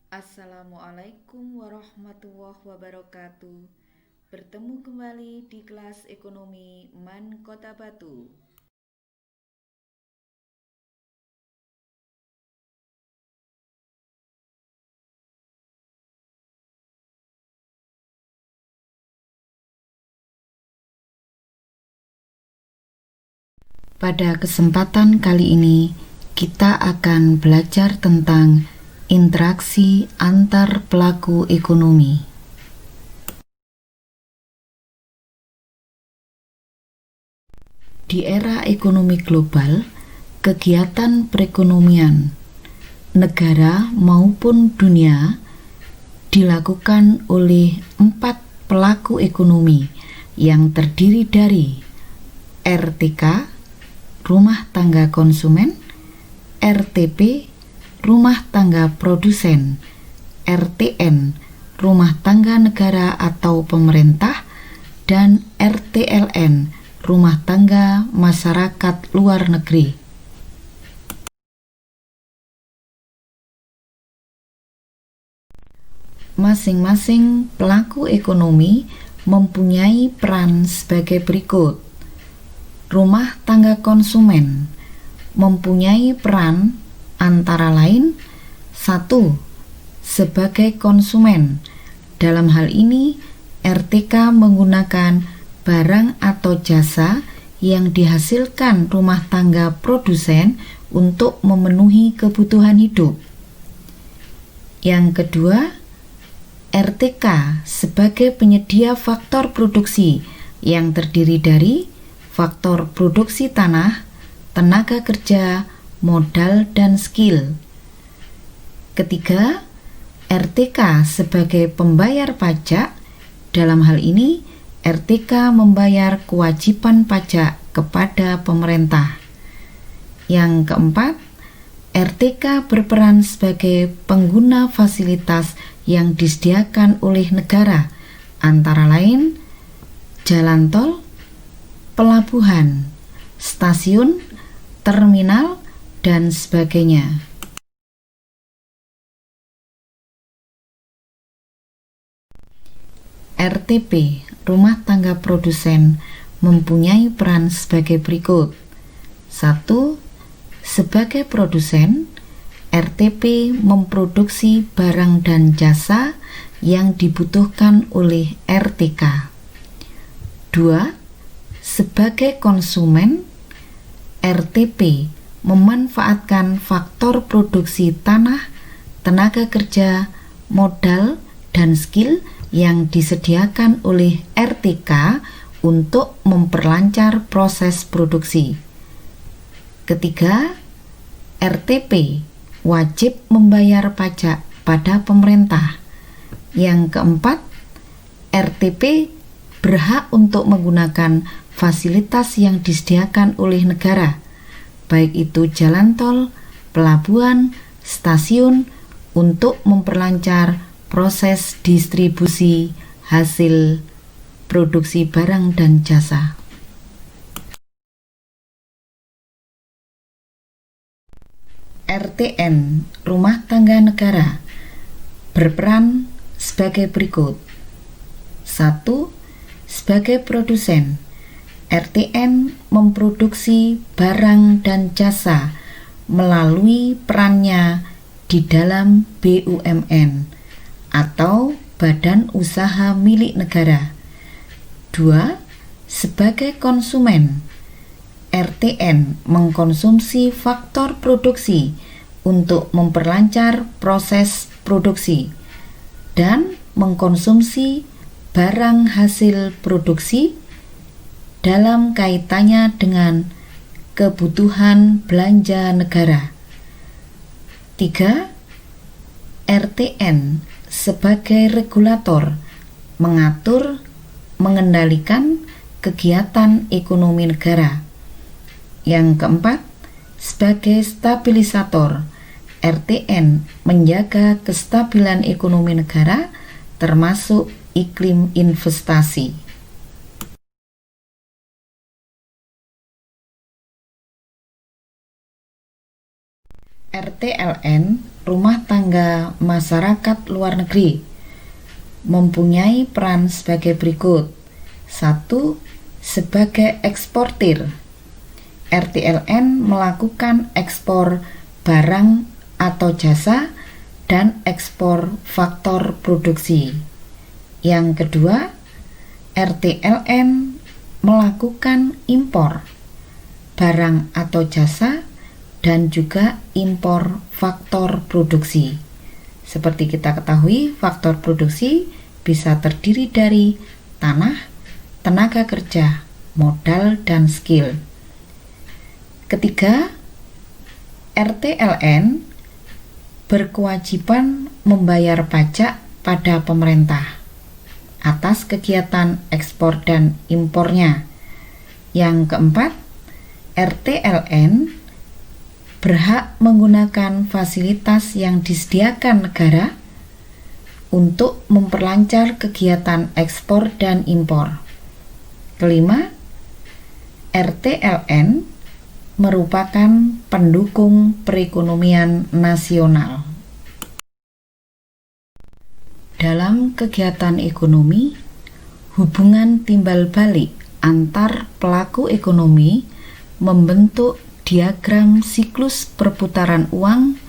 Assalamualaikum warahmatullahi wabarakatuh. Bertemu kembali di kelas ekonomi MAN Kota Batu. Pada kesempatan kali ini, kita akan belajar tentang interaksi antar pelaku ekonomi. Di era ekonomi global, kegiatan perekonomian negara maupun dunia dilakukan oleh 4 pelaku ekonomi yang terdiri dari RTK, rumah tangga konsumen, RTP, rumah tangga produsen, RTN, rumah tangga negara atau pemerintah, dan RTLN, rumah tangga masyarakat luar negeri. Masing-masing pelaku ekonomi mempunyai peran sebagai berikut. Rumah tangga konsumen mempunyai peran antara lain: 1. Sebagai konsumen. Dalam hal ini, RTK menggunakan barang atau jasa yang dihasilkan rumah tangga produsen untuk memenuhi kebutuhan hidup. Yang kedua, RTK sebagai penyedia faktor produksi yang terdiri dari faktor produksi tanah, tenaga kerja, modal, dan skill. Ketiga, RTK sebagai pembayar pajak. Dalam hal ini, RTK membayar kewajiban pajak kepada pemerintah. Yang keempat, RTK berperan sebagai pengguna fasilitas yang disediakan oleh negara, antara lain jalan tol, pelabuhan, stasiun, terminal, dan sebagainya. RTP, rumah tangga produsen, mempunyai peran sebagai berikut. 1. Sebagai produsen, RTP memproduksi barang dan jasa yang dibutuhkan oleh RTK. 2. Sebagai konsumen, RTP memanfaatkan faktor produksi tanah, tenaga kerja, modal, dan skill yang disediakan oleh RTK untuk memperlancar proses produksi. Ketiga, RTP wajib membayar pajak pada pemerintah. Yang keempat, RTP berhak untuk menggunakan fasilitas yang disediakan oleh negara, baik itu jalan tol, pelabuhan, stasiun, untuk memperlancar proses distribusi hasil produksi barang dan jasa. RTN, rumah tangga negara, berperan sebagai berikut. 1. Sebagai produsen, RTN memproduksi barang dan jasa melalui perannya di dalam BUMN atau badan usaha milik negara. 2. Sebagai konsumen, RTN mengkonsumsi faktor produksi untuk memperlancar proses produksi dan mengkonsumsi barang hasil produksi dalam kaitannya dengan kebutuhan belanja negara. 3. RTN sebagai regulator mengatur, mengendalikan kegiatan ekonomi negara. Yang keempat, sebagai stabilisator, RTN menjaga kestabilan ekonomi negara termasuk iklim investasi. RTLN, rumah tangga masyarakat luar negeri mempunyai peran sebagai berikut. 1. Sebagai eksportir, RTLN melakukan ekspor barang atau jasa dan ekspor faktor produksi. Yang kedua, RTLN melakukan impor barang atau jasa dan juga impor faktor produksi. Seperti kita ketahui, faktor produksi bisa terdiri dari tanah, tenaga kerja, modal, dan skill. Ketiga, RTLN berkewajiban membayar pajak pada pemerintah atas kegiatan ekspor dan impornya. Yang keempat, RTLN berhak menggunakan fasilitas yang disediakan negara untuk memperlancar kegiatan ekspor dan impor. Kelima, RTLN merupakan pendukung perekonomian nasional. Dalam kegiatan ekonomi, hubungan timbal balik antar pelaku ekonomi membentuk diagram siklus perputaran uang,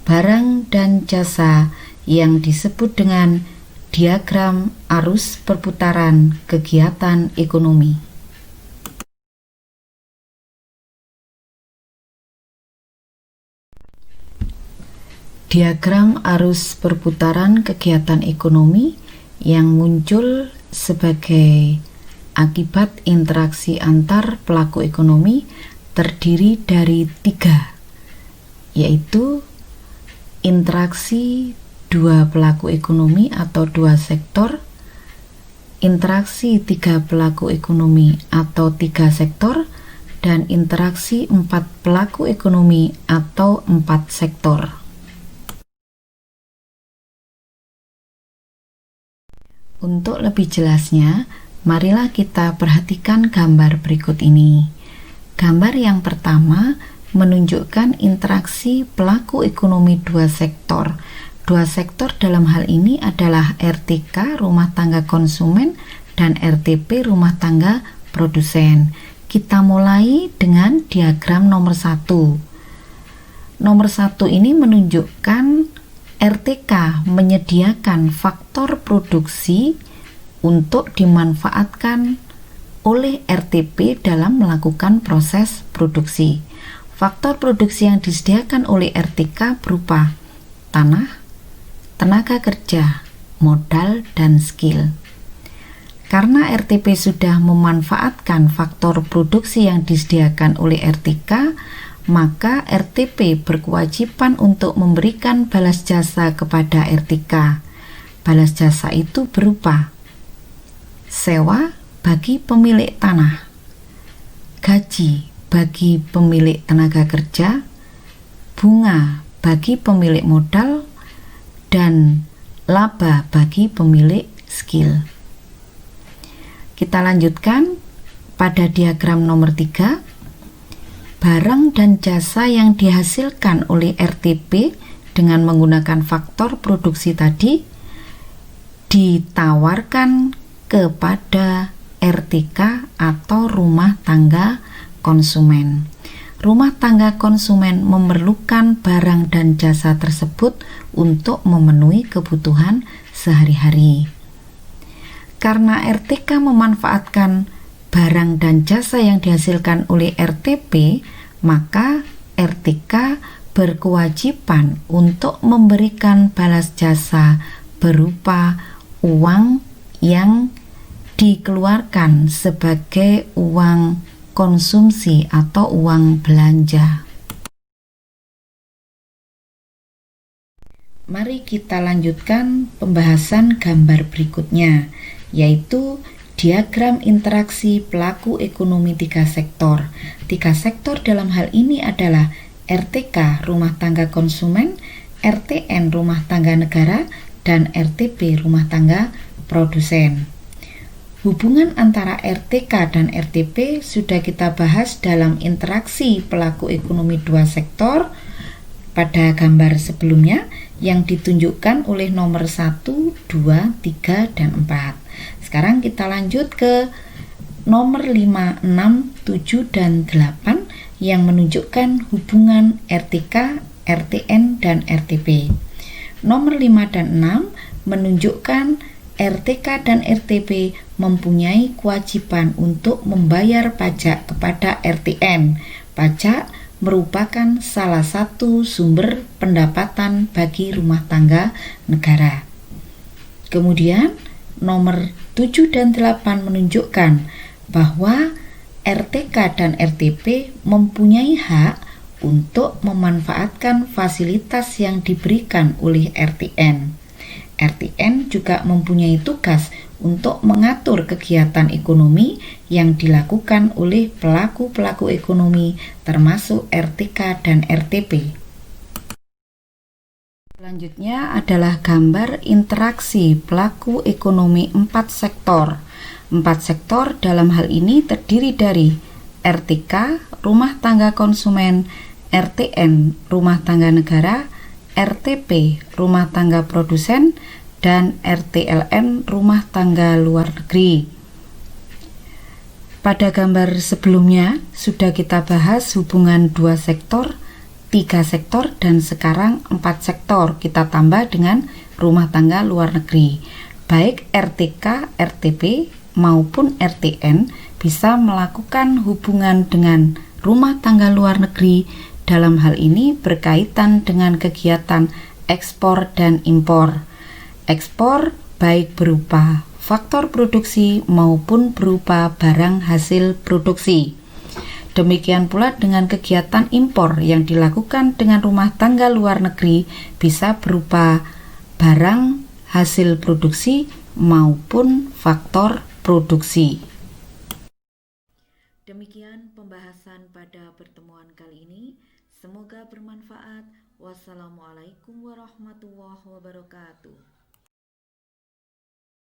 barang, dan jasa yang disebut dengan diagram arus perputaran kegiatan ekonomi. Diagram arus perputaran kegiatan ekonomi yang muncul sebagai akibat interaksi antar pelaku ekonomi terdiri dari 3, yaitu interaksi dua pelaku ekonomi atau dua sektor, interaksi 3 pelaku ekonomi atau 3 sektor, dan interaksi 4 pelaku ekonomi atau 4 sektor. Untuk lebih jelasnya, marilah kita perhatikan gambar berikut ini. Gambar yang pertama menunjukkan interaksi pelaku ekonomi dua sektor. Dua sektor dalam hal ini adalah RTK, rumah tangga konsumen, dan RTP, rumah tangga produsen. Kita mulai dengan diagram nomor 1. Nomor 1 ini menunjukkan RTK menyediakan faktor produksi untuk dimanfaatkan oleh RTP dalam melakukan proses produksi. Faktor produksi yang disediakan oleh RTK berupa tanah, tenaga kerja, modal, dan skill. Karena RTP sudah memanfaatkan faktor produksi yang disediakan oleh RTK, maka RTP berkewajiban untuk memberikan balas jasa kepada RTK. Balas jasa itu berupa sewa bagi pemilik tanah, gaji bagi pemilik tenaga kerja, bunga bagi pemilik modal, dan laba bagi pemilik skill. Kita lanjutkan pada diagram nomor 3. Barang dan jasa yang dihasilkan oleh RTP dengan menggunakan faktor produksi tadi ditawarkan kepada RTK atau rumah tangga konsumen. Rumah tangga konsumen memerlukan barang dan jasa tersebut untuk memenuhi kebutuhan sehari-hari. Karena RTK memanfaatkan barang dan jasa yang dihasilkan oleh RTP, maka RTK berkewajiban untuk memberikan balas jasa berupa uang yang dikeluarkan sebagai uang konsumsi atau uang belanja. Mari kita lanjutkan pembahasan gambar berikutnya, yaitu diagram interaksi pelaku ekonomi 3 sektor. 3 sektor dalam hal ini adalah RTK, rumah tangga konsumen, RTN, rumah tangga negara, dan RTP, rumah tangga produsen. Hubungan antara RTK dan RTP sudah kita bahas dalam interaksi pelaku ekonomi 2 sektor pada gambar sebelumnya yang ditunjukkan oleh nomor 1, 2, 3, dan 4. Sekarang kita lanjut ke nomor 5, 6, 7, dan 8 yang menunjukkan hubungan RTK, RTN, dan RTP. Nomor 5 dan 6 menunjukkan RTK dan RTP mempunyai kewajiban untuk membayar pajak kepada RTN. Pajak merupakan salah satu sumber pendapatan bagi rumah tangga negara. Kemudian nomor 7 dan 8 menunjukkan bahwa RTK dan RTP mempunyai hak untuk memanfaatkan fasilitas yang diberikan oleh RTN. RTN juga mempunyai tugas untuk mengatur kegiatan ekonomi yang dilakukan oleh pelaku-pelaku ekonomi termasuk RTK dan RTP. Selanjutnya adalah gambar interaksi pelaku ekonomi 4 sektor. 4 sektor dalam hal ini terdiri dari RTK, rumah tangga konsumen, RTN, rumah tangga negara, RTP, rumah tangga produsen, dan RTLN, rumah tangga luar negeri. Pada gambar sebelumnya sudah kita bahas hubungan 2 sektor, 3 sektor, dan sekarang 4 sektor kita tambah dengan rumah tangga luar negeri. Baik RTK, RTP maupun RTN bisa melakukan hubungan dengan rumah tangga luar negeri. Dalam hal ini berkaitan dengan kegiatan ekspor dan impor. Ekspor baik berupa faktor produksi maupun berupa barang hasil produksi. Demikian pula dengan kegiatan impor yang dilakukan dengan rumah tangga luar negeri bisa berupa barang hasil produksi maupun faktor produksi. Demikian pembahasan pada pertemuan kali ini. Semoga bermanfaat. Wassalamualaikum warahmatullahi wabarakatuh.